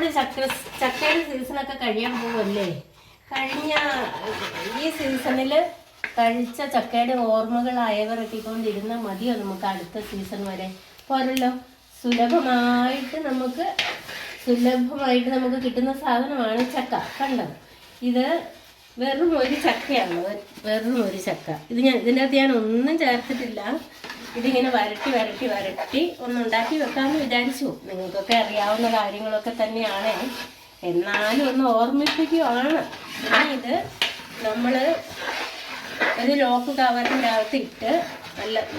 നമ്മുടെ ചക്കയുടെ സീസണൊക്കെ കഴിയാൻ പോവല്ലേ. കഴിഞ്ഞ ഈ സീസണിൽ കഴിച്ച ചക്കയുടെ ഓർമ്മകളായവർ എത്തിക്കൊണ്ടിരുന്ന മതിയോ നമുക്ക് അടുത്ത സീസൺ വരെ പോരല്ലോ. സുലഭമായിട്ട് നമുക്ക് കിട്ടുന്ന സാധനമാണ് ചക്ക. കണ്ടോ, ഇത് വെറും ഒരു ചക്കയാണ്, വെറും ഒരു ചക്ക. ഇതിൻ്റെ അകത്ത് ഞാൻ ഒന്നും ചേർത്തിട്ടില്ല. ഇതിങ്ങനെ വരട്ടി ഒന്നുണ്ടാക്കി വെക്കാമെന്ന് വിചാരിച്ചു. നിങ്ങൾക്കൊക്കെ അറിയാവുന്ന കാര്യങ്ങളൊക്കെ തന്നെയാണ്, എന്നാലും ഒന്ന് ഓർമ്മിപ്പിക്കുകയാണ്. ഇത് നമ്മൾ ഒരു ലോക്ക് കവറിൻ്റെ അകത്തിട്ട്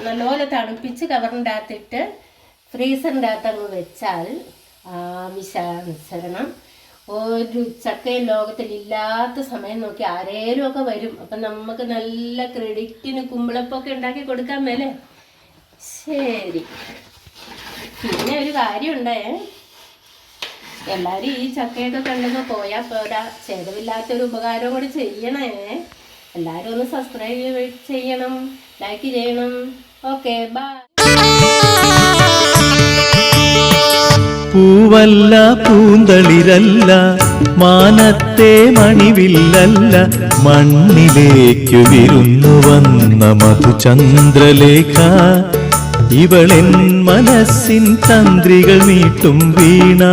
നല്ലപോലെ തണുപ്പിച്ച് കവറിൻ്റെ അകത്തിട്ട് ഫ്രീസറിൻ്റെ അകത്ത് അങ്ങ് വെച്ചാൽ ആവശ്യാനുസരണം ഒരു ചക്കയും ലോകത്തിലില്ലാത്ത സമയം നോക്കി ആരേലും ഒക്കെ വരും. അപ്പം നമുക്ക് നല്ല ക്രെഡിറ്റിന് കുമ്പിളപ്പൊക്കെ ഉണ്ടാക്കി കൊടുക്കാൻ മേലെ. ശരി, പിന്നെ ഒരു കാര്യമുണ്ടേ, എല്ലാവരും ഈ ചക്കയൊക്കെ കണ്ടൊക്കെ പോയാൽ പോരാ, ചെലവില്ലാത്തൊരു ഉപകാരം കൂടി ചെയ്യണേ. എല്ലാവരും ഒന്ന് സബ്സ്ക്രൈബ് ചെയ്യണം, ലൈക്ക് ചെയ്യണം. Okay, by. പൂവല്ല പൂന്തളിരല്ല, മാനത്തെ മണിവില്ലല്ല, മണ്ണിലേക്കു വിരുന്നു വന്ന മധുചന്ദ്രലേഖ. ഇവളെൻ മനസ്സിൻ തന്ത്രികൾ നീട്ടും വീണ.